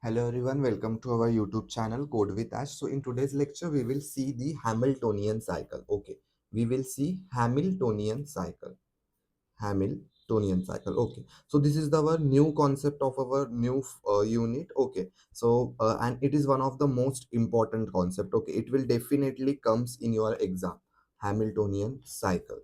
Hello everyone, welcome to our YouTube channel Code with Ash. So in today's lecture, we will see the Hamiltonian cycle. Okay, we will see Hamiltonian cycle. Hamiltonian cycle. Okay, so this is our new concept of our new unit. Okay, so and it is one of the most important concept. Okay, it will definitely comes in your exam. Hamiltonian cycle.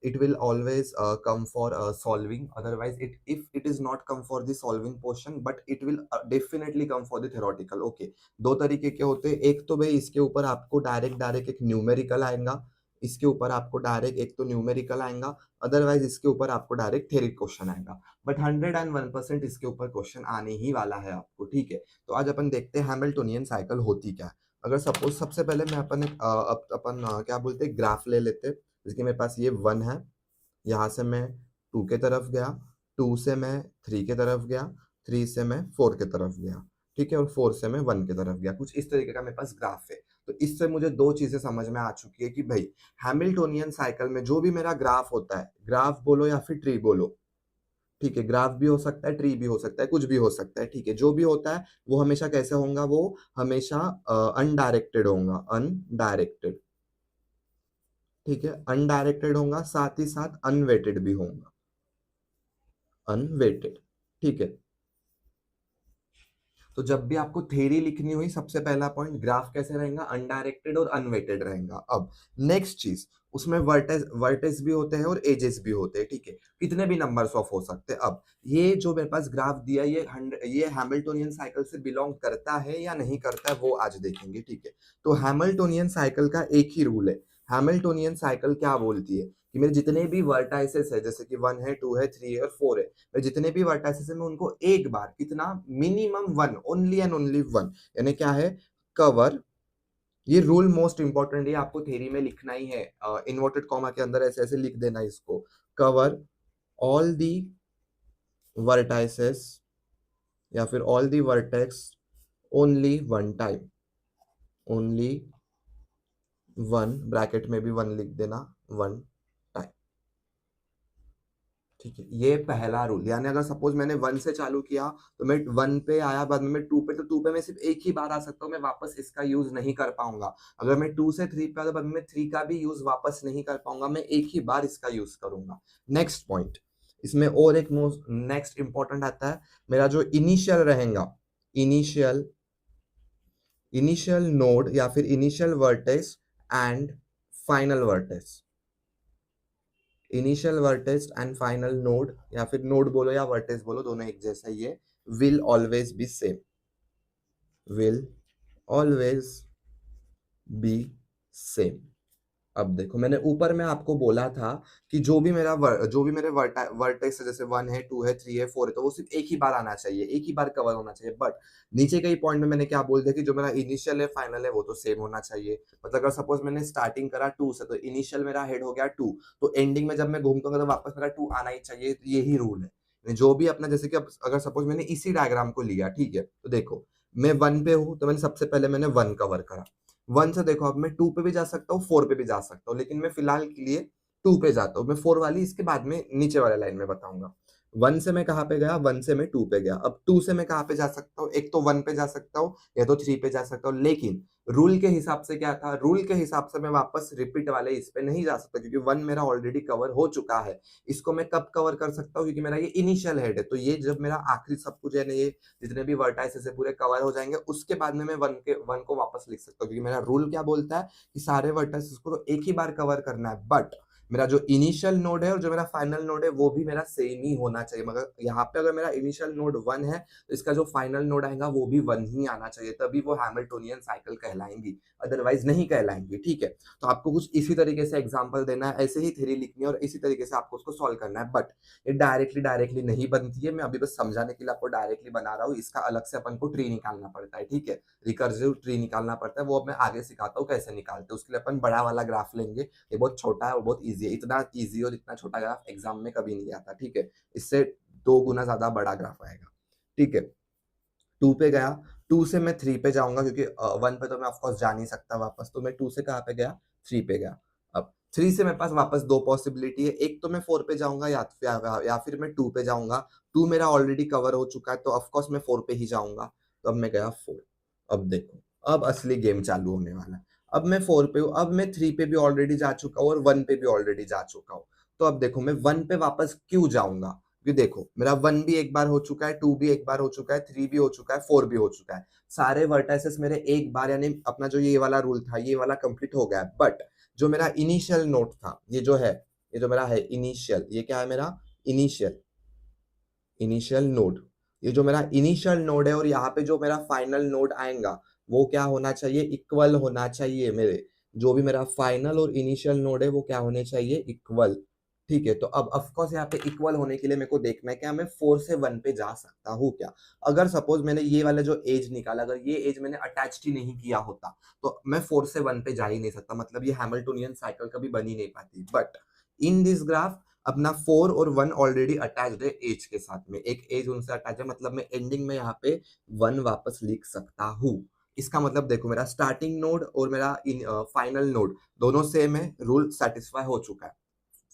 It will always come for solving. Otherwise, if it is not come for the solving portion, but it will definitely come for the theoretical. Okay, दो तरीके के होते हैं. एक तो भाई इसके ऊपर आपको डायरेक्ट डायरेक्ट एक न्यूमेरिकल आएगा. इसके ऊपर आपको डायरेक्ट एक तो न्यूमेरिकल आएगा. अदरवाइज इसके ऊपर आपको डायरेक्ट थ्योरी क्वेश्चन आएगा. बट 101% इसके ऊपर क्वेश्चन आने ही वाला है आपको. ठीक है, तो आज अपन देखते हैं हैमिल्टोनियन साइकिल होती क्या है. अगर सपोज सबसे पहले मैं अपन क्या बोलते हैं, ग्राफ ले लेते हैं. जिसके मेरे पास ये 1 है. यहाँ से मैं 2 के तरफ गया. 2 से मैं 3 के तरफ गया. 3 से मैं 4 के तरफ गया. ठीक है, और 4 से मैं 1 की तरफ गया. कुछ इस तरीके का मेरे पास ग्राफ है. तो इससे मुझे दो चीजें समझ में आ चुकी है कि भाई हैमिल्टोनियन साइकिल में जो भी मेरा ग्राफ होता है, ग्राफ बोलो या फिर ट्री बोलो. ठीक है, ग्राफ भी हो सकता है, ट्री भी हो सकता है, कुछ भी हो सकता है. ठीक है, जो भी होता है वो हमेशा कैसे होगा, वो हमेशा अनडायरेक्टेड होगा. अनडायरेक्टेड. ठीक है, अनडायरेक्टेड होगा, साथ ही साथ अनवेटेड भी होगा. अनवेटेड. ठीक है, तो जब भी आपको थ्योरी लिखनी हुई, सबसे पहला पॉइंट ग्राफ कैसे रहेगा, अनडायरेक्टेड और अनवेटेड रहेगा. अब नेक्स्ट चीज, उसमें वर्टेस वर्टेस भी होते हैं और एजेस भी होते हैं. ठीक है, कितने भी नंबर्स ऑफ हो सकते हैं. अब ये जो मेरे पास ग्राफ दिया, ये हैमिल्टोनियन साइकिल से बिलोंग करता है या नहीं करता है, वो आज देखेंगे. ठीक है, तो हैमिल्टोनियन साइकिल का एक ही रूल है. हैमिल्टोनियन साइकिल क्या बोलती है कि मेरे जितने भी वर्टाइसेस है, जैसे कि 1 है, 2 है, 3 है और 4 है, जितने भी वर्टाइसेस है मैं उनको एक बार कितना, मिनिमम 1, ओनली एंड ओनली 1, यानी क्या है, कवर. ये रूल मोस्ट इंपॉर्टेंट है, आपको थ्योरी में लिखना ही है. इन्वर्टेड कॉमा के अंदर ऐसे ऐसे लिख देना इसको. कवर ऑल दी वर्टाइसेस या फिर all the vertex only one time. Only one, bracket में भी 1 लिख देना, 1 टाइम. ठीक है, ये पहला रूल. यानी अगर सपोज मैंने 1 से चालू किया तो मैं 1 पे आया, बाद में मैं 2 पे, तो 2 पे मैं सिर्फ एक ही बार आ सकता हूँ, मैं वापस इसका यूज नहीं कर पाऊंगा. अगर मैं 2 से 3 पे आया तो बाद में मैं 3 का भी यूज वापस नहीं कर पाऊंगा, मैं एक ही बार इसका यूज करूंगा. नेक्स्ट पॉइंट, इसमें और एक नेक्स्ट इंपॉर्टेंट आता है, मेरा जो इनिशियल रहेगा, इनिशियल इनिशियल नोड या फिर initial vertex and final vertex. Initial vertex and final node, या फिर नोड बोलो या वर्टेक्स बोलो, दोनों एक जैसा ही है. Will always be same. Will always be same. अब देखो, मैंने ऊपर में आपको बोला था कि जो भी मेरे वर्टेक्स है, जैसे 1 है, 2 है, 3 है, 4 है, तो वो सिर्फ एक ही बार आना चाहिए, एक ही बार कवर होना चाहिए. बट नीचे के ही पॉइंट में मैंने क्या बोल दिया कि जो मेरा इनिशियल है, फाइनल है, वो तो सेम होना चाहिए. मतलब अगर सपोज मैंने स्टार्टिंग करा 2 से, तो इनिशियल मेरा हेड हो गया 2, तो एंडिंग में जब मैं घूमता तो वापस मेरा 2 आना ही चाहिए. तो यही रूल है. जो भी अपना, जैसे कि अगर सपोज मैंने इसी डायग्राम को लिया, ठीक है, तो देखो मैं 1 पे हूं, तो मैंने सबसे पहले मैंने 1 कवर करा. 1 से देखो, अब मैं 2 पे भी जा सकता हूँ, 4 पे भी जा सकता हूँ, लेकिन मैं फिलहाल के लिए 2 पे जाता हूँ. मैं 4 वाली इसके बाद में नीचे वाले लाइन में बताऊंगा. 1 से मैं कहाँ पे गया, 1 से मैं 2 पे गया. अब 2 से मैं कहाँ पे जा सकता हूँ, एक तो 1 पे जा सकता हूँ या तो 3 पे जा सकता हूँ. लेकिन रूल के हिसाब से क्या था, रूल के हिसाब से मैं वापस रिपीट वाले इस पे नहीं जा सकता, क्योंकि 1 मेरा ऑलरेडी कवर हो चुका है. इसको मैं कब कवर कर सकता हूँ, क्योंकि मेरा ये इनिशियल हेड है. तो ये जब मेरा आखिरी सब कुछ है ना, ये जितने भी वर्टाइसेस है पूरे कवर हो जाएंगे, उसके बाद में मैं 1 को वापस लिख सकता हूँ, क्योंकि मेरा रूल क्या बोलता है कि सारे वर्टाइसेस को तो एक ही बार कवर करना है. बट मेरा जो इनिशियल नोड है और जो मेरा फाइनल नोड है, वो भी मेरा सेम ही होना चाहिए. मगर यहाँ पे अगर मेरा इनिशियल नोड 1 है, तो इसका जो फाइनल नोड आएगा वो भी 1 ही आना चाहिए, तभी वो हैमिल्टोनियन साइकिल कहलाएंगी. अदरवाइज नहीं कहलाएंगी. ठीक है, तो आपको कुछ इसी तरीके से एग्जाम्पल देना है, ऐसे ही थ्योरी लिखनी है और इसी तरीके से आपको उसको सॉल्व करना है. बट ये डायरेक्टली डायरेक्टली नहीं बनती है. मैं अभी बस समझाने के लिए आपको डायरेक्टली बना रहा हूँ. इसका अलग से अपन को ट्री निकालना पड़ता है. ठीक है, रिकर्सिव ट्री निकालना पड़ता है, वो अब मैं आगे सिखाता हूँ कैसे निकालते हैं. उसके लिए अपन बड़ा वाला ग्राफ लेंगे. ये बहुत छोटा है और बहुत ईजी है. इतना ईजी और इतना छोटा ग्राफ एग्जाम में कभी नहीं आता. ठीक है, इससे 2 गुना ज्यादा बड़ा ग्राफ आएगा. ठीक है, 2 पे गया, 2 से मैं 3 पे जाऊंगा, क्योंकि 1 पे तो मैं ऑफकोर्स जा नहीं सकता वापस, तो मैं 2 से कहाँ पे गया, 3 पे गया. अब 3 से मेरे पास वापस 2 पॉसिबिलिटी है, एक तो मैं 4 पे जाऊँगा या फिर मैं 2 पे जाऊँगा। 2 मेरा ऑलरेडी कवर हो चुका है, तो ऑफ कोर्स मैं 4 पे ही जाऊँगा। तो अब मैं गया 4। अब देखो, अब असली गेम चालू होने वाला है। अब मैं 4 पे हूँ, अब मैं 3 पे भी ऑलरेडी जा चुका हूँ और 1 पे भी ऑलरेडी जा चुका हूँ। तो अब देखो मैं 1 पे वापस क्यों जाऊँगा? क्योंकि देखो मेरा 1 भी एक बार हो चुका है, 2 भी एक बार हो चुका है, 3 भी हो चुका है, 4 भी हो चुका है। सारे वर्टाइसेस मेरे एक बार यानी अपना जो ये वाला रूल था, ये वाला कंप्लीट हो गया है। बट जो मेरा इनिशियल नोड था, ये जो है, ये जो मेरा है इनिशियल, ये क्या है मेरा? Initial, initial node. ये जो मेरा इनिशियल नोड है और यहाँ पे जो मेरा फाइनल नोड आएगा, वो क्या होना चाहिए? इक्वल होना चाहिए मेरे। जो भी मेरा फाइनल और इनिशियल नोड है, वो क्या होने चाहिए? इक्वल। ठीक है, तो अब ऑफ कोर्स यहाँ पे इक्वल होने के लिए मेरे को देखना है क्या मैं 4 से 1 पे जा सकता हूँ क्या? अगर सपोज मैंने ये वाला जो एज निकाला, अगर ये एज मैंने अटैच्ड ही नहीं किया होता, तो मैं 4 से 1 पे जा ही नहीं सकता, मतलब ये हैमिल्टोनियन साइकिल कभी बन ही नहीं पाती। बट इन दिस ग्राफ अपना 4 और 1 ऑलरेडी अटैच्ड है एज के साथ में, एक एज उनसे अटैच है, मतलब मैं एंडिंग में यहाँ पे 1 वापस लिख सकता हूँ। इसका मतलब देखो मेरा स्टार्टिंग नोड और मेरा फाइनल नोड दोनों सेम है, रूल सेटिस्फाई हो चुका है।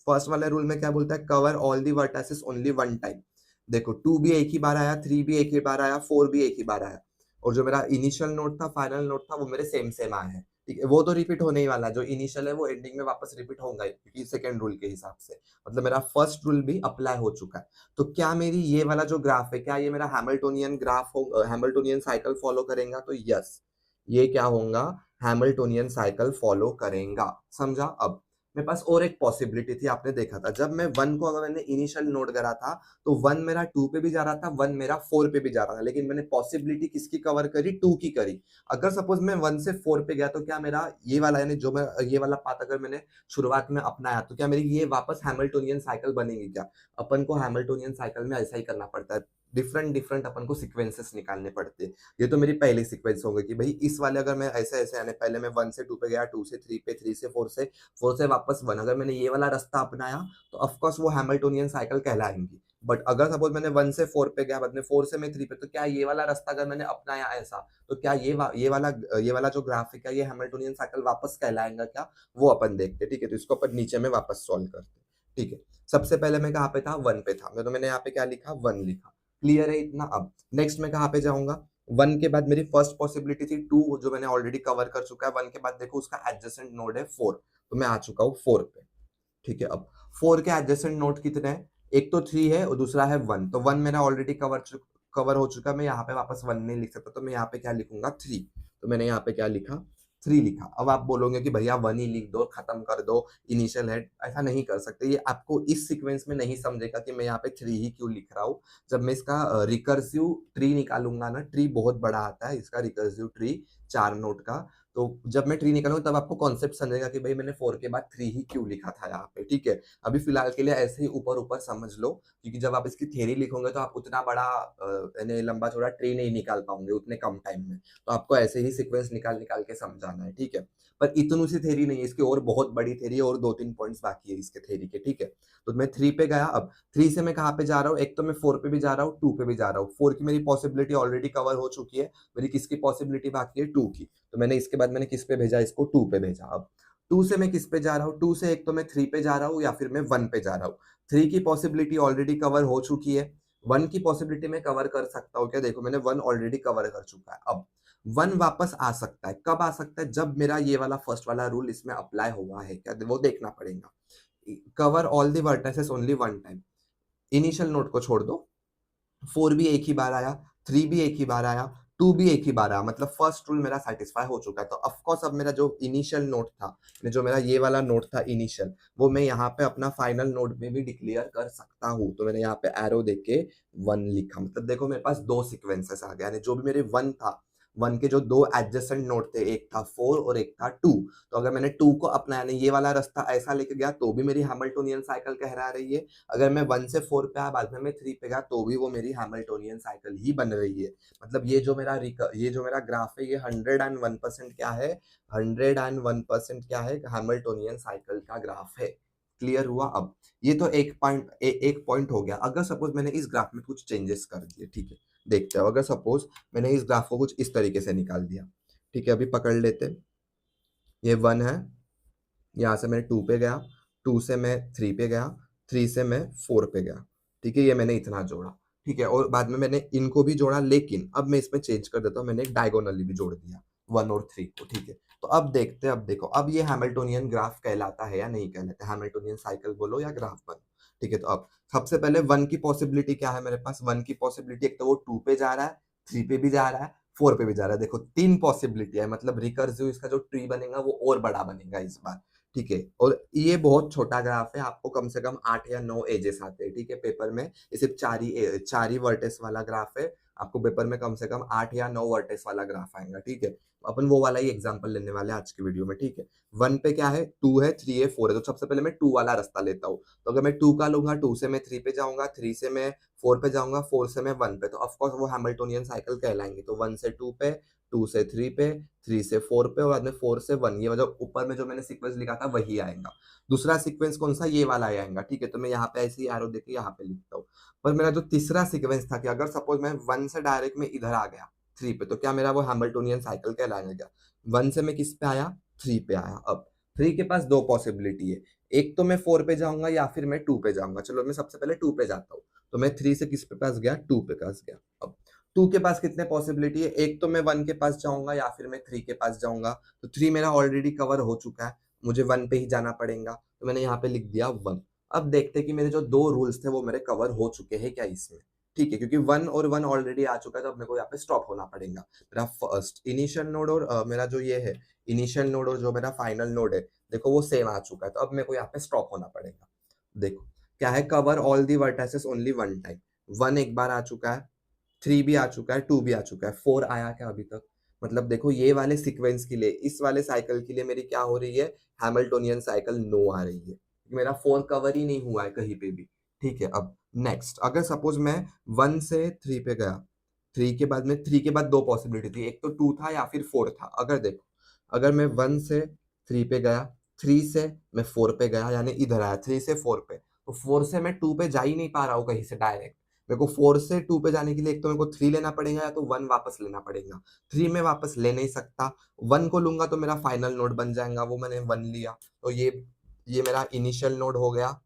फर्स्ट वाले रूल में क्या बोलता है? Cover all the vertices only one time. देखो 2 भी एक ही बार आया, 3 भी एक ही बार आया, 4 भी एक ही बार आया, और जो मेरा इनिशियल नोड था, फाइनल नोड था, वो मेरे सेम सेम आए हैं। ठीक है, वो तो रिपीट होने ही वाला है, जो इनिशियल है वो एंडिंग में वापस रिपीट होगा ही, क्योंकि सेकंड रूल के हिसाब से मतलब मेरा फर्स्ट रूल भी अप्लाई हो चुका है। तो क्या मेरी ये वाला जो ग्राफ है, क्या ये मेरा हैमिल्टोनियन ग्राफ हो, हैमिल्टोनियन साइकिल फॉलो करेगा? तो यस, ये क्या होगा? हैमिल्टोनियन साइकिल फॉलो करेगा। समझा? अब मेरे पास और एक पॉसिबिलिटी थी, आपने देखा था जब मैं 1 को अगर मैंने इनिशियल नोड करा था, तो 1 मेरा 2 पे भी जा रहा था, 1 मेरा 4 पे भी जा रहा था, लेकिन मैंने पॉसिबिलिटी किसकी कवर करी? 2 की करी। अगर सपोज मैं 1 से 4 पे गया, तो क्या मेरा ये वाला यानी जो मैं ये वाला पाथ अगर मैंने शुरुआत में अपनाया, तो क्या मेरी ये वापस हैमिल्टोनियन साइकिल बनेगी क्या? अपन को हैमिल्टोनियन साइकिल में ऐसा ही करना पड़ता है, डिफरेंट डिफरेंट अपन को सीक्वेंसेस निकालने पड़ते हैं। ये तो मेरी पहली सीक्वेंस हो गई कि भाई इस वाले अगर मैं ऐसे-ऐसे यानी पहले मैं 1 से 2 पे गया, 2 से 3 पे, 3 से 4 से 4 से वापस 1, अगर मैंने ये वाला रास्ता अपनाया, तो ऑफ कोर्स वो हैमिल्टोनियन साइकिल कहलाएँगी। बट अगर सपोज मैंने 1 से 4 पे गया, बाद में 4 से मैं 3 पे, तो क्या ये वाला रास्ता अगर मैंने अपनाया ऐसा, तो क्या ये वाला जो ग्राफ है, क्या ये हैमिल्टोनियन साइकिल वापस कहलाएगा क्या? वो अपन देखते हैं, ठीक है? तो इसको अपन नीचे में वापस सॉल्व करते हैं, ठीक है? सबसे पहले मैं कहाँ पे था? 1 पे था, तो मैंने यहाँ पे क्या लिखा? 1 लिखा। क्लियर है इतना? अब नेक्स्ट मैं कहाँ पे जाऊँगा? 1 के बाद मेरी फर्स्ट पॉसिबिलिटी थी 2, जो मैंने ऑलरेडी कवर कर चुका है। 1 के बाद देखो उसका एडजेसेंट नोड है 4, तो मैं आ चुका हूँ 4 पे। ठीक है, अब 4 के एडजेसेंट नोड कितने हैं? एक तो 3 है और दूसरा है 1, तो 1 मेरा ऑलरेडी कवर हो चुका है, मैं यहाँ पे वापस 1 नहीं लिख सकता, तो मैं यहाँ पे क्या लिखूंगा? 3। तो मैंने यहाँ पे क्या लिखा? 3 लिखा। अब आप बोलोगे कि भैया 1 ही लिख दो, खत्म कर दो, इनिशियल है। ऐसा नहीं कर सकते, ये आपको इस सीक्वेंस में नहीं समझेगा कि मैं यहाँ पे 3 ही क्यों लिख रहा हूँ। जब मैं इसका रिकर्सिव ट्री निकालूंगा ना, ट्री बहुत बड़ा आता है इसका रिकर्सिव ट्री 4 नोड का, तो जब मैं ट्री निकालूंगा तब आपको कॉन्सेप्ट समझेगा कि भाई मैंने 4 के बाद 3 ही क्यों लिखा था यहाँ पे। ठीक है, अभी फिलहाल के लिए ऐसे ही ऊपर ऊपर समझ लो, क्योंकि जब आप इसकी थ्योरी लिखोगे तो आप उतना बड़ा यानी लंबा चौड़ा ट्री नहीं निकाल पाओगे उतने कम टाइम में, तो आपको ऐसे ही सीक्वेंस निकाल निकाल के समझाना है। ठीक है, पर इतनी सी थ्योरी नहीं है इसकी, और बहुत बड़ी थ्योरी है, और 2-3 पॉइंट्स बाकी है इसके थ्योरी के। ठीक है, तो मैं 3 पे गया। अब 3 से मैं कहाँ पे जा रहा हूँ? एक तो मैं 4 पे भी जा रहा हूँ, 2 पे भी जा रहा हूँ। 4 की मेरी पॉसिबिलिटी ऑलरेडी कवर हो चुकी है, मेरी किसकी पॉसिबिलिटी बाकी है? 2 की। तो मैंने इसके बाद मैंने किस पे भेजा? इसको 2 पे भेजा। अब 2 से मैं किस पे जा रहा हूँ? 2 से एक तो मैं 3 पे जा रहा हूँ या फिर मैं 1 पे जा रहा हूँ। 3 की पॉसिबिलिटी ऑलरेडी कवर हो चुकी है, 1 की पॉसिबिलिटी मैं कवर कर सकता हूँ क्या? देखो मैंने 1 ऑलरेडी कवर कर चुका है। अब 1 वापस आ सकता है, कब आ सकता है? जब मेरा ये वाला फर्स्ट वाला रूल इसमें अप्लाई हुआ है क्या, वो देखना पड़ेगा। Cover all the vertices only one time. Initial node को छोड़ दो, 4 भी एक ही बार आया, 3 भी एक ही बार आया, 2 भी एक ही बार आया, मतलब फर्स्ट रूल मेरा सैटिस्फाई हो चुका है। तो ऑफ कोर्स अब मेरा जो इनिशियल नोड था, जो मेरा ये वाला नोड था इनिशियल, वो मैं यहाँ पे अपना फाइनल नोड में भी डिक्लेयर कर सकता हूँ। तो मैंने यहाँ पे एरो देके 1 लिखा, मतलब देखो मेरे पास 2 सीक्वेंसेस आ गए, यानी जो भी मेरे 1 था, 1 के जो 2 एडजेसेंट नोड थे, एक था 4 और एक था 2। तो अगर मैंने 2 को अपनाया, यानी ये वाला रास्ता ऐसा लेके गया, तो भी मेरी हैमिल्टोनियन साइकिल कहला रही है। अगर मैं 1 से 4 पे आया, बाद में मैं 3 पे गया, तो भी वो मेरी हैमिल्टोनियन साइकिल ही बन रही है। मतलब ये जो मेरा ग्राफ है, ये 101% क्या है? 101% क्या है? हैमिल्टोनियन साइकिल का ग्राफ है। क्लियर हुआ? अब ये तो एक पॉइंट हो गया। अगर सपोज मैंने इस ग्राफ में कुछ चेंजेस कर दिए, ठीक है, देखते हो। अगर सपोज मैंने इस ग्राफ को कुछ इस तरीके से निकाल दिया, ठीक है, अभी पकड़ लेते हैं। ये 1 है, यहाँ से मैं 2 पे गया, 2 से मैं 3 पे गया, 3 से मैं 4 पे गया, ठीक है? ये मैंने इतना जोड़ा, ठीक है? और बाद में मैंने इनको भी जोड़ा, लेकिन अब मैं इसमें चेंज कर देता हूँ, मैंने एक डायगोनली भी जोड़ दिया 1 और 3 को, ठीक है? तो अब देखते हैं, अब देखो, अब ये हैमिल्टोनियन ग्राफ कहलाता है या नहीं कहलाता है? हैमिल्टोनियन साइकिल बोलो या ग्राफ बोलो, ठीक है? तो अब सबसे पहले 1 की पॉसिबिलिटी क्या है मेरे पास? 1 की पॉसिबिलिटी, एक तो वो 2 पे जा रहा है, 3 पे भी जा रहा है, 4 पे भी जा रहा है। देखो 3 पॉसिबिलिटी है, मतलब रिकर्सिव इसका जो ट्री बनेगा वो और बड़ा बनेगा इस बार, ठीक है? और ये बहुत छोटा ग्राफ है, आपको कम से कम 8 या 9 एजेस आते हैं, ठीक है? पेपर में ये सिर्फ 4 ही वर्टेक्स वाला ग्राफ है, आपको पेपर में कम से कम 8 या 9 वर्टेक्स वाला ग्राफ आएगा, ठीक है? अपन वो वाला ही एग्जांपल लेने वाले हैं आज की वीडियो में, ठीक है? 1 पे क्या है? 2 है, 3 है, 4 है, तो सबसे पहले मैं 2 वाला रास्ता लेता हूँ। तो अगर मैं 2 का लूँगा, 2 से मैं 3 पे जाऊँगा, 3 से मैं 4 पे जाऊँगा, 4 से मैं 1 पे, तो ऑफ कोर्स वो हैमिल्टोनियन साइकिल कहलाएँगे। तो 1 से 2 पे, 2 से 3 पे, 3 से 4 पे और बाद में 4 से 1, ये मतलब ऊपर में जो मैंने सीक्वेंस लिखा था वही आएगा। दूसरा सीक्वेंस कौन-सा? ये वाला आएगा, ठीक है? तो मैं यहाँ पे ऐसे ही एरो देके यहाँ पे लिखता हूँ। पर मेरा जो तीसरा सीक्वेंस था कि अगर सपोज़ मैं 1 से डायरेक्ट मैं इधर आ गया 3 पे, तो क्या मेरा वो हैमिल्टोनियन साइकिल कहलाएगा क्या? 1 से मैं किस पे आया? 3 पे आया। अब 3 के पास 2 पॉसिबिलिटी है, एक तो मैं 4 पे जाऊँगा या फिर मैं 2 पे जाऊँगा। चलो मैं सबसे पहले 2 पे जाता हूँ। तो मैं 3 से किस पे पास गया? 2 पे पास गया। अब 2 के पास कितने पॉसिबिलिटी है? एक तो मैं 1 के पास जाऊँगा या फिर मैं 3 के पास जाऊँगा। तो 3 मेरा ऑलरेडी कवर हो चुका है, मुझे 1 पे ही जाना पड़ेगा। तो मैंने यहाँ पे लिख दिया 1। अब देखते हैं कि मेरे जो 2 रूल्स थे वो मेरे कवर हो चुके हैं क्या इसमें? ठीक है, क्योंकि 1 और 1 ऑलरेडी आ चुका है, तो अब मेरे को यहाँ पे स्टॉप होना पड़ेगा। मेरा फर्स्ट इनिशियल नोड और मेरा जो ये है इनिशियल नोड और जो मेरा फाइनल नोड है, देखो वो सेम आ चुका है। तो अब मेरे को यहाँ पे स्टॉप होना पड़ेगा। देखो, क्या है? Cover all the vertices only one time. 1 एक बार आ चुका है, 3 भी आ चुका है, 2 भी आ चुका है, 4 आया क्या अभी तक? मतलब देखो ये वाले सीक्वेंस के लिए, इस वाले साइकिल के लिए मेरी क्या हो रही है? हैमिल्टोनियन साइकिल नो आ रही है। मेरा 4 कवर ही नहीं हुआ है कहीं पे भी। ठीक है, अब नेक्स्ट अगर सपोज़ मैं 1 से 3 पे गया, 3 के बाद में 3 के बाद 2 पॉसिबिलिटी थी, एक तो 2 था या फिर 4 था। अगर देखो, अगर मैं 1 से 3 पे गया, 3 से मैं 4 पे गया यानी इधर आया 3 से 4 पे, तो 4 से मैं 2 पे जा ही नहीं पा रहा हूँ कहीं से डायरेक्ट। मेरे को 4 से 2 पे जाने के लिए एक तो मेरे को 3 लेना पड़ेगा या तो 1 वापस लेना पड़ेगा। 3 मैं वापस ले नहीं सकता, 1 को लूँगा तो मेरा फाइनल नोड बन जाएगा, वो मैंने 1 लिया। तो ये मेरा इनिशियल नोड हो गया,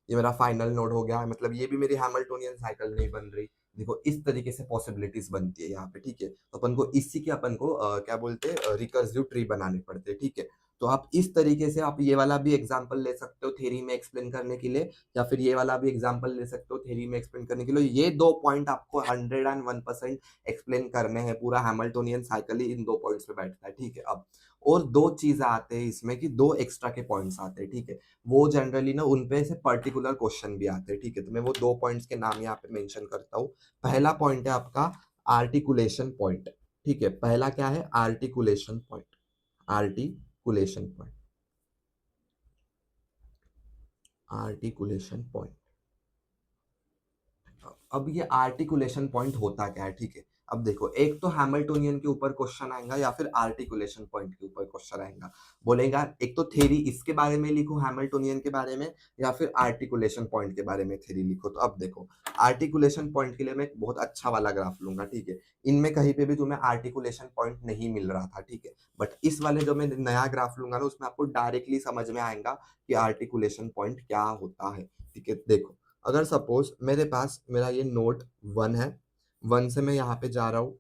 ये मेरा फाइनल नोड हो गया, मतलब ये भी मेरी हैमिल्टोनियन साइकिल नहीं बन रही। देखो इस तरीके से पॉसिबिलिटीज़ बनती है यहाँ पे, ठीक है? तो अपन को इसी के अपन को क्या बोलते हैं रिकर्सिव ट्री बनाने पड़ते हैं, ठीक है? तो आप इस तरीके से आप ये वाला भी एग्ज़ाम्पल ले सकते हो थ्योरी में एक्सप्लेन करने के लिए, या फिर ये वाला भी एग्ज़ाम्पल ले सकते हो थ्योरी में एक्सप्लेन करने के लिए। ये 2 पॉइंट आपको 101% एक्सप्लेन करने हैं, पूरा हैमिल्टोनियन साइकिल ही इन 2 पॉइंट्स पे बैठता है, ठीक है? अब और 2 चीज़ें आते हैं इसमें कि 2 एक्स्ट्रा के पॉइंट्स आते हैं, ठीक है? वो जनरली ना उन पे से पर्टिकुलर क्वेश्चन भी आते हैं, ठीक है? तो मैं वो 2 पॉइंट्स के नाम यहाँ पे मेंशन करता हूँ। पहला पॉइंट है आपका आर्टिकुलेशन पॉइंट, ठीक है? पहला क्या है? Articulation point, articulation point, articulation point. अब ये आर्टिकुलेशन पॉइंट होता क्या है, ठीक है? अब देखो, एक तो हैमिल्टोनियन के ऊपर क्वेश्चन आएगा या फिर आर्टिकुलेशन पॉइंट के ऊपर क्वेश्चन आएगा। बोलेगा एक तो थ्योरी इसके बारे में लिखो हैमिल्टोनियन के बारे में, या फिर आर्टिकुलेशन पॉइंट के बारे में थ्योरी लिखो। तो अब देखो, आर्टिकुलेशन पॉइंट के लिए मैं एक बहुत अच्छा वाला ग्राफ लूंगा, ठीक है? इनमें कहीं पे भी तुम्हें आर्टिकुलेशन पॉइंट नहीं मिल रहा था, ठीक है? बट इस वाले जो मैं नया ग्राफ लूंगा ना, उसमें आपको डायरेक्टली समझ में आएगा कि आर्टिकुलेशन पॉइंट क्या होता है, ठीक है? देखो, अगर सपोज मेरे पास मेरा ये नोड 1 है, 1 से मैं यहाँ पे जा रहा हूँ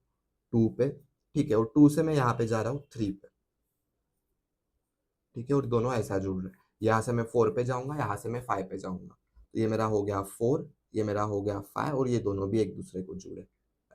2 पे, ठीक है? और 2 से मैं यहाँ पे जा रहा हूँ 3 पे, ठीक है? और दोनों ऐसा जुड़ रहे हैं। यहाँ से मैं 4 पे जाऊँगा, यहाँ से मैं 5 पे जाऊँगा। तो ये मेरा हो गया 4, ये मेरा हो गया 5 और ये दोनों भी एक दूसरे को जुड़े,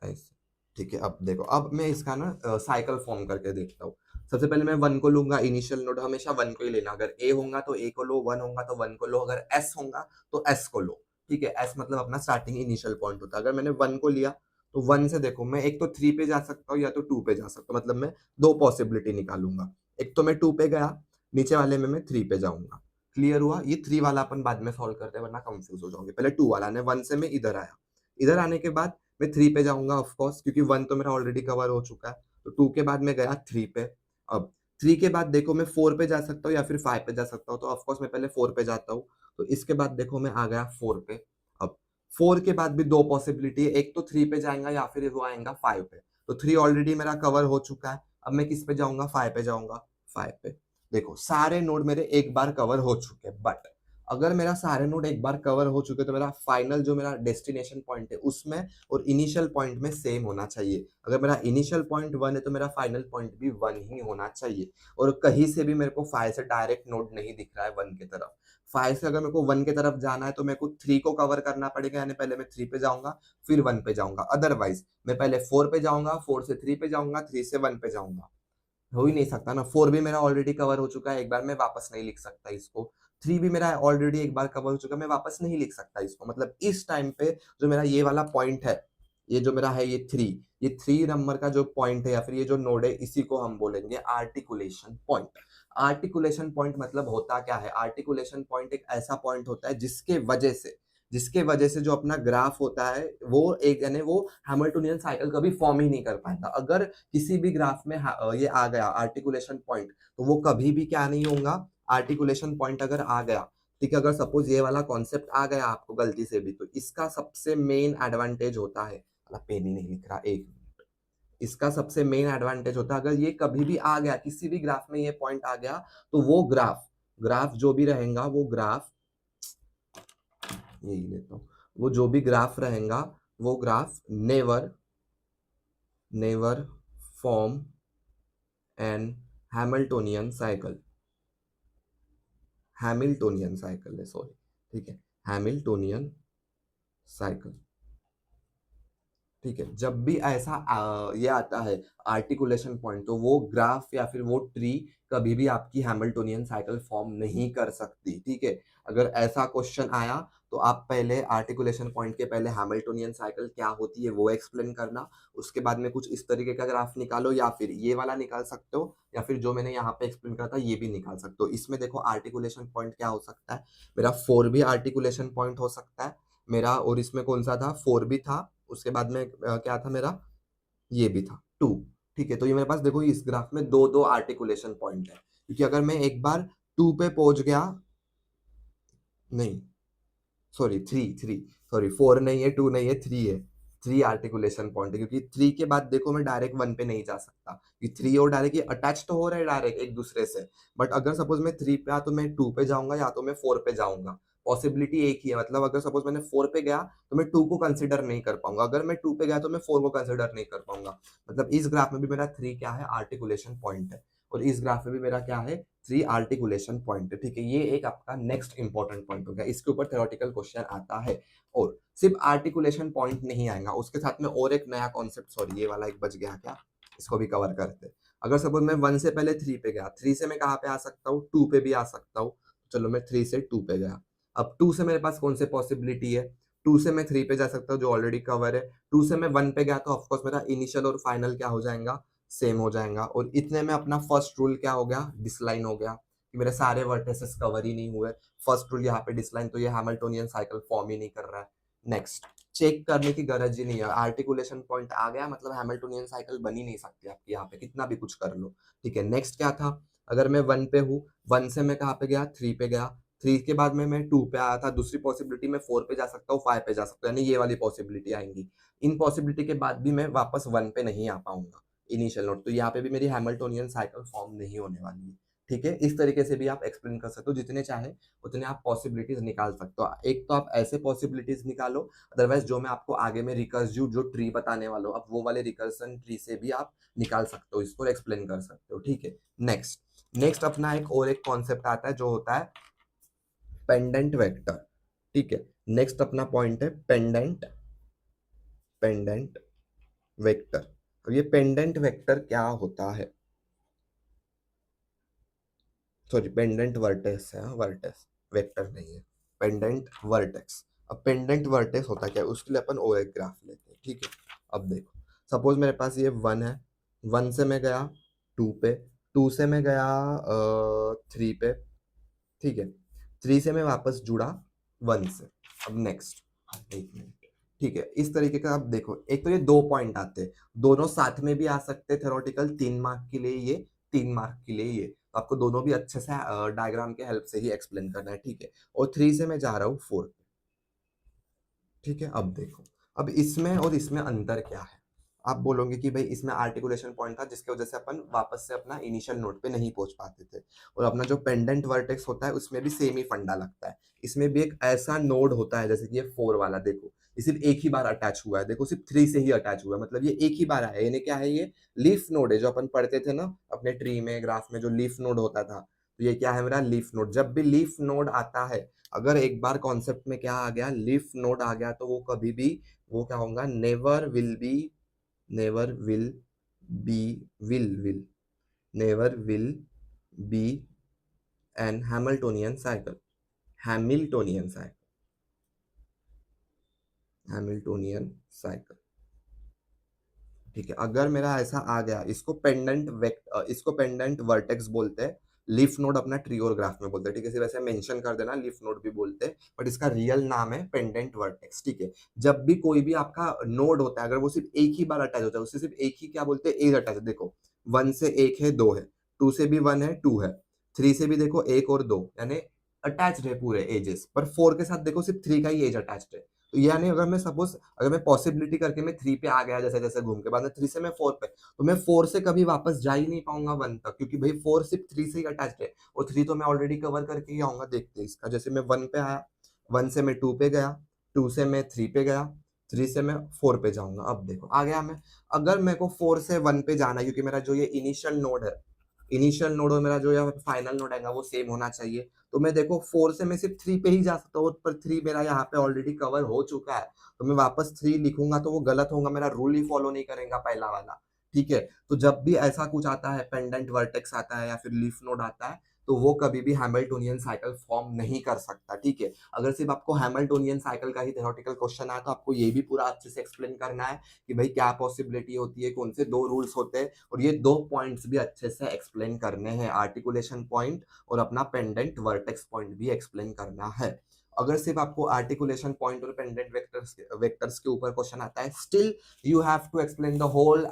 ऐसे। ठीक है, अब देखो, अब मैं इसका ना साइकिल फॉर्म करके देखता हूँ। सबसे पहले मैं 1 को लूँगा, इनिशियल नोड हमेशा 1 को ही लेना। अगर A होगा तो A को लो, 1 होगा तो 1 को लो, अगर S होगा तो S को लो, ठीक है? S मतलब अपना स्टार्टिंग इनिशियल पॉइंट होता है। अगर मैंने 1 को लिया, तो 1 से देखो मैं एक तो 3 पे जा सकता हूँ या तो 2 पे जा सकता हूँ, मतलब मैं 2 पॉसिबिलिटी निकालूँगा। एक तो मैं 2 पे गया, नीचे वाले में मैं 3 पे जाऊँगा। क्लियर हुआ? ये 3 वाला अपन बाद में सॉल्व करते हैं वरना कन्फ्यूज़ हो जाओगे। पहले 2 वाला ने 1 से मैं इधर आया। इधर आने के बाद मैं 3 पे जाऊँगा ऑफ कोर्स, क्योंकि 1 तो मेरा ऑलरेडी कवर हो चुका है। तो 2 के बाद मैं गया 3 पे। अब 3 के बाद देखो मैं 4 पे जा सकता हूँ या फिर 5 पे जा सकता हूँ। तो ऑफ कोर्स मैं पहले 4 पे जाता हूँ। तो इसके बाद देखो मैं आ गया 4 पे। अब 4 के बाद भी 2 पॉसिबिलिटी है, एक तो 3 पे जाएगा या फिर वो आएगा 5 पे। तो 3 ऑलरेडी मेरा कवर हो चुका है। अब मैं किस पे जाऊँगा? 5 पे जाऊँगा, 5 पे। देखो सारे नोड मेरे एक बार कवर हो चुके हैं, बट अगर मेरा सारे नोड एक बार कवर हो चुके तो मेरा फाइनल जो मेरा डेस्टिनेशन पॉइंट है उसमें और इनिशियल पॉइंट में सेम होना चाहिए। अगर मेरा इनिशियल पॉइंट 1 है तो मेरा फाइनल पॉइंट भी 1 ही होना चाहिए। और कहीं से भी मेरे को 5 से डायरेक्ट नोड नहीं दिख रहा है 1 की तरफ। 5 से अगर मेरे को 1 की तरफ जाना है तो मेरे को 3 को कवर करना पड़ेगा, यानी पहले मैं 3 पे जाऊंगा फिर 1 पे जाऊंगा। अदरवाइज मैं पहले 4 पे जाऊंगा, 4 से 3 पे जाऊंगा, 3 से 1 पे जाऊंगा। हो ही नहीं सकता ना। 4 भी मेरा ऑलरेडी कवर हो चुका है, एक बार मैं वापस नहीं लिख सकता इसको। 3 भी मेरा ऑलरेडी एक बार कवर हो चुका है, मैं वापस नहीं लिख सकता इसको। मतलब इस टाइम पे जो मेरा ये वाला पॉइंट है, ये जो मेरा है ये 3, ये 3 नंबर का जो पॉइंट है या फिर ये जो नोड है, इसी को हम बोलेंगे आर्टिकुलेशन पॉइंट। आर्टिकुलेशन पॉइंट मतलब होता क्या है? आर्टिकुलेशन पॉइंट एक ऐसा पॉइंट होता है जिसके वजह से जो अपना ग्राफ होता है वो एक यानी वो हैमिल्टोनियन साइकिल कभी फॉर्म ही नहीं कर पाता। अगर किसी भी ग्राफ में ये आ गया आर्टिकुलेशन पॉइंट, तो वो कभी भी क्या नहीं होगा, आर्टिकुलेशन पॉइंट अगर आ गया, ठीक है, अगर सपोज ये वाला कॉन्सेप्ट आ गया आपको गलती से भी, तो इसका सबसे मेन एडवांटेज होता है, पेन ही नहीं लिख रहा, एक मिनट। इसका सबसे मेन एडवांटेज होता है अगर ये कभी भी आ गया किसी भी ग्राफ में, ये पॉइंट आ गया, तो वो ग्राफ ग्राफ जो भी रहेगा वो ग्राफ, यही लेता हूँ, वो जो भी ग्राफ रहेगा वो graph never never form an Hamiltonian cycle. Hamiltonian cycle है, सॉरी, ठीक है, हैमिल्टोनियन साइकिल। ठीक है, जब भी ऐसा ये आता है आर्टिकुलेशन पॉइंट, तो वो ग्राफ या फिर वो ट्री कभी भी आपकी हैमिल्टोनियन साइकिल फॉर्म नहीं कर सकती। ठीक है, अगर ऐसा क्वेश्चन आया तो आप पहले आर्टिकुलेशन पॉइंट के पहले हैमिल्टोनियन साइकिल क्या होती है वो एक्सप्लेन करना, उसके बाद में कुछ इस तरीके का ग्राफ निकालो, या फिर ये वाला निकाल सकते हो, या फिर जो मैंने यहाँ पे एक्सप्लेन करा था ये भी निकाल सकते हो। इसमें देखो आर्टिकुलेशन पॉइंट क्या हो सकता है, मेरा 4 भी आर्टिकुलेशन पॉइंट हो सकता है मेरा, और इसमें कौन सा था, 4 भी था, उसके बाद में क्या था मेरा, ये भी था 2। ठीक है, तो ये मेरे पास देखो इस ग्राफ में दो दो आर्टिकुलेशन पॉइंट है, क्योंकि अगर मैं एक बार 2 पे पहुंच गया, नहीं सॉरी 3 सॉरी 4 नहीं है, 2 नहीं है, 3 है। 3 आर्टिकुलेशन पॉइंट है, क्योंकि 3 के बाद देखो मैं डायरेक्ट 1 पे नहीं जा सकता, क्योंकि 3 और डायरेक्ट ये अटैच तो हो रहे हैं डायरेक्ट एक दूसरे से। बट अगर सपोज मैं 3 पे आ तो मैं 2 पे जाऊंगा, या तो मैं 4 पे जाऊंगा। पॉसिबिलिटी एक ही है, मतलब अगर सपोज मैंने 4 पे गया तो मैं 2 को कंसिडर नहीं कर पाऊंगा, अगर मैं 2 पे गया तो मैं 4 को कंसिडर नहीं कर पाऊंगा। मतलब इस ग्राफ में भी मेरा 3 क्या है, आर्टिकुलेशन पॉइंट है, और इस ग्राफ में भी मेरा क्या है, 3 आर्टिकुलेशन पॉइंट है। ठीक है, ये एक आपका नेक्स्ट इंपॉर्टेंट पॉइंट हो गया, इसके ऊपर थ्योरेटिकल क्वेश्चन आता है। और सिर्फ आर्टिकुलेशन पॉइंट नहीं आएगा, उसके साथ में और एक नया कॉन्सेप्ट, सॉरी ये वाला एक बच गया क्या, इसको भी कवर करते हैं। अगर सपोज मैं 1 से पहले 3 पे गया, 3 से मैं कहाँ पे आ सकता हूँ, 2 पे भी आ सकता हूँ। चलो मैं 3 से 2 पे गया, अब 2 से मेरे पास कौन से पॉसिबिलिटी है, 2 से मैं 3 पे जा सकता हूँ जो ऑलरेडी कवर है, 2 से मैं 1 पे गया तो ऑफकोर्स मेरा इनिशियल और फाइनल क्या हो जाएगा, सेम हो जाएगा। और इतने में अपना फर्स्ट रूल क्या हो गया, डिसलाइन हो गया, कि मेरे सारे वर्टिसेस कवर ही नहीं हुए। फर्स्ट रूल यहाँ पे डिसलाइन, तो ये हैमिल्टोनियन साइकिल फॉर्म ही नहीं कर रहा है। नेक्स्ट, चेक करने की गरज ही नहीं है, आर्टिकुलेशन पॉइंट आ गया मतलब हैमिल्टोनियन साइकिल बन ही नहीं सकती आपकी यहाँ पे, कितना भी कुछ कर लो। ठीक है, नेक्स्ट क्या था, अगर मैं 1 पे हूँ, 1 से मैं कहाँ पे गया, 3 पे गया, 3 के बाद में मैं 2 पे आया था, दूसरी पॉसिबिलिटी मैं 4 पे जा सकता हूँ, 5 पे जा सकता हूँ, यानी ये वाली पॉसिबिलिटी आएंगी। इन पॉसिबिलिटी के बाद भी मैं वापस 1 पे नहीं आ पाऊंगा इनिशियल नोट, तो यहाँ पे भी मेरी हैमिल्टोनियन साइकिल फॉर्म नहीं होने वाली है। ठीक है, इस तरीके से भी आप एक्सप्लेन कर सकते हो, जितने चाहे उतने आप पॉसिबिलिटीज निकाल सकते हो। एक तो आप ऐसे पॉसिबिलिटीज निकालो, अदरवाइज जो मैं आपको आगे में रिकर्सिव जो ट्री बताने वाला हूँ, अब वो वाले रिकर्सन ट्री से भी आप निकाल सकते हो, इसको एक्सप्लेन कर सकते हो। ठीक है, नेक्स्ट नेक्स्ट अपना एक और एक कॉन्सेप्ट आता है जो होता है पेंडेंट वेक्टर। ठीक है, नेक्स्ट अपना पॉइंट है पेंडेंट पेंडेंट वेक्टर। अब ये पेंडेंट वेक्टर क्या होता है, सॉरी पेंडेंट वर्टेक्स है, वर्टेक्स वेक्टर नहीं है, पेंडेंट वर्टेक्स। अब पेंडेंट वर्टेक्स होता क्या है, उसके लिए अपन और एक ग्राफ लेते हैं। ठीक है, अब देखो सपोज मेरे पास ये 1 है, 1 से मैं गया 2 पे, 2 से मैं गया 3 पे, ठीक है, 3 से मैं वापस जुड़ा 1 से। अब नेक्स्ट, एक मिनट, ठीक है, इस तरीके का आप देखो, एक तो ये 2 पॉइंट आते हैं, दोनों साथ में भी आ सकते हैं थ्योरेटिकल, 3 मार्क के लिए ये, 3 मार्क के लिए ये, तो आपको दोनों भी अच्छे से डायग्राम के हेल्प से ही एक्सप्लेन करना है। ठीक है, और 3 से मैं जा रहा हूँ 4 पे। ठीक है, अब देखो, अब इसमें और इसमें अंतर क्या है, आप बोलोगे कि भाई इसमें आर्टिकुलेशन पॉइंट था जिसकी वजह से अपन वापस से अपना इनिशियल नोड पे नहीं पहुंच पाते थे। और अपना जो पेंडेंट वर्टेक्स होता है उसमें भी सेम ही फंडा लगता है। इसमें भी एक ऐसा नोड होता है जैसे कि ये 4 वाला, देखो ये सिर्फ एक ही बार अटैच हुआ है, देखो सिर्फ 3 से ही अटैच हुआ है, मतलब ये एक ही बार आया है। यानी क्या है, ये लीफ नोड है, जो अपन पढ़ते थे ना अपने ट्री में, ग्राफ में जो लीफ नोड होता था, तो ये क्या है मेरा लीफ नोड। जब भी लीफ नोड आता है, अगर एक बार कॉन्सेप्ट में क्या आ गया, लीफ नोड आ गया, तो वो कभी भी वो क्या होगा, never be will never will be an Hamiltonian cycle. ठीक है, अगर मेरा ऐसा आ गया, इसको पेंडेंट वर्टेक्स बोलते हैं। लीफ नोड अपना ट्री और ग्राफ में बोलते हैं, ठीक है, सिर्फ ऐसे मेंशन कर देना, लीफ नोड भी बोलते हैं, बट इसका रियल नाम है पेंडेंट वर्टेक्स। ठीक है, जब भी कोई भी आपका नोड होता है, अगर वो सिर्फ एक ही बार अटैच होता है, उससे सिर्फ एक ही क्या बोलते हैं, एज अटैच है। देखो 1 से 1 है, 2 है, 2 से भी 1 है, 2 है, 3 से भी देखो 1 और 2, यानी अटैच्ड है पूरे एजेस, पर 4 के साथ देखो सिर्फ 3 का ही एज अटैच्ड है। तो यानी अगर मैं सपोज, अगर मैं पॉसिबिलिटी करके मैं 3 पे आ गया, जैसे जैसे घूम के बाद में 3 से मैं 4 पे, तो मैं 4 से कभी वापस जा ही नहीं पाऊंगा 1 तक, क्योंकि भाई 4 सिर्फ 3 से ही अटैच्ड है, और 3 तो मैं ऑलरेडी कवर करके ही आऊंगा। देखते हैं इसका, जैसे मैं 1 पे आया, 1 से मैं 2 पे गया, 2 से मैं 3 पे गया, 3 से मैं 4 पे जाऊंगा। अब देखो आ गया मैं, अगर मेरे को 4 से 1 पे जाना है, क्योंकि मेरा जो ये इनिशियल नोड और मेरा जो यहाँ फाइनल नोड आएगा वो सेम होना चाहिए, तो मैं देखो 4 से मैं सिर्फ 3 पे ही जा सकता हूँ, पर 3 मेरा यहाँ पे ऑलरेडी कवर हो चुका है, तो मैं वापस 3 लिखूंगा तो वो गलत होगा, मेरा रूल ही फॉलो नहीं करेगा पहला वाला। ठीक है, तो जब भी ऐसा कुछ आता है, पेंडेंट वर्टेक्स आता है या फिर लीफ नोड आता है, तो वो कभी भी हैमिल्टोनियन साइकिल फॉर्म नहीं कर सकता। ठीक है, अगर सिर्फ आपको हैमिल्टोनियन साइकिल का ही थ्योरेटिकल क्वेश्चन आया, तो आपको ये भी पूरा अच्छे से एक्सप्लेन करना है कि भाई क्या पॉसिबिलिटी होती है, कौन से 2 रूल्स होते हैं, और ये 2 पॉइंट्स भी अच्छे से एक्सप्लेन करने हैं, आर्टिकुलेशन पॉइंट और अपना पेंडेंट वर्टेक्स पॉइंट भी एक्सप्लेन करना है। अगर सिर्फ आपको आर्टिकुलेशन पॉइंट और पेंडेंट वेक्टर्स के ऊपर क्वेश्चन आता है, still you have to explain the whole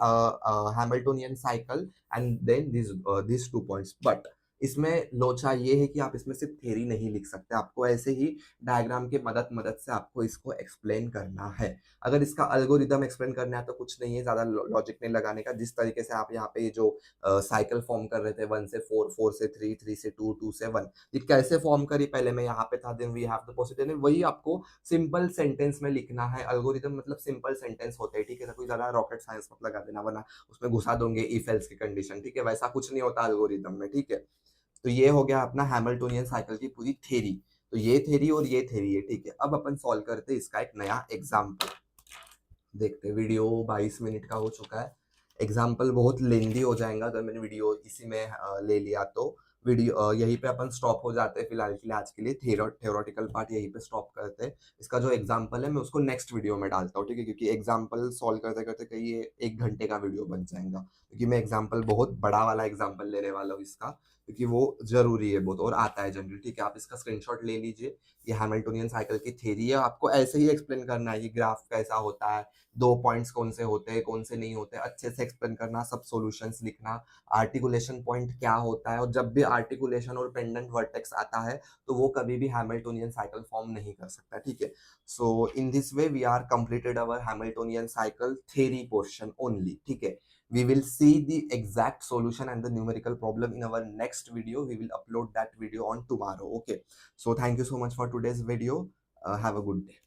Hamiltonian cycle and then this 2 points. But इसमें लोचा ये है कि आप इसमें सिर्फ थ्योरी नहीं लिख सकते, आपको ऐसे ही डायग्राम के मदद से आपको इसको एक्सप्लेन करना है। अगर इसका अल्गोरिदम एक्सप्लेन करना है तो कुछ नहीं है, ज्यादा लॉजिक नहीं लगाने का। जिस तरीके से आप यहाँ पे ये जो साइकिल फॉर्म कर रहे थे, 1 से 4, 4 से 3, 3 से 2, 2 से 1, ये कैसे फॉर्म करी, पहले मैं यहाँ पे था, then we have the possibility, वही आपको सिंपल सेंटेंस में लिखना है। अल्गोरिदम मतलब सिंपल सेंटेंस होते हैं, ठीक है, कोई ज्यादा रॉकेट साइंस मत लगा देना, वरना उसमें घुसा दोगे इफ एल्स की कंडीशन। ठीक है, वैसा कुछ नहीं होता अल्गोरिदम में। ठीक है, तो ये हो गया अपना हैमिल्टोनियन साइकिल की पूरी थ्योरी। तो ये थ्योरी और ये थ्योरी है। ठीक है, अब अपन सॉल्व करते हैं इसका एक नया एग्जाम्पल। देखते हैं, वीडियो 22 मिनट का हो चुका है, एग्जाम्पल बहुत लेंदी हो जाएगा अगर मैंने वीडियो इसी में ले लिया तो। वीडियो यहीं पे अपन स्टॉप हो जाते हैं फिलहाल के लिए, आज के लिए थ्योरेटिकल पार्ट यहीं पे स्टॉप करते हैं। इसका जो एग्जाम्पल है मैं उसको नेक्स्ट वीडियो में डालता हूँ, ठीक है, क्योंकि एग्जाम्पल सॉल्व करते करते कहीं ये 1 घंटे का वीडियो बन जाएगा, क्योंकि मैं एग्जाम्पल बहुत बड़ा वाला एग्जाम्पल लेने वाला हूँ इसका, क्योंकि वो जरूरी है बहुत और आता है जनरली। ठीक है, आप इसका स्क्रीनशॉट ले लीजिए। ये हैमिल्टोनियन साइकिल की थ्योरी है, आपको ऐसे ही एक्सप्लेन करना है, ये ग्राफ कैसा होता है, 2 पॉइंट्स कौन से होते हैं, कौन से नहीं होते, अच्छे से एक्सप्लेन करना, सब सॉल्यूशंस लिखना, आर्टिकुलेशन पॉइंट क्या होता है, और जब भी आर्टिकुलेशन और पेंडेंट वर्टेक्स आता है तो वो कभी भी हैमिल्टोनियन साइकिल फॉर्म नहीं कर सकता। ठीक है, so in this way we are completed our Hamiltonian cycle theory portion only. ठीक है, we will see the exact solution and the numerical problem in our next video. We will upload that video on tomorrow. Okay, so thank you so much for today's video. Have a good day.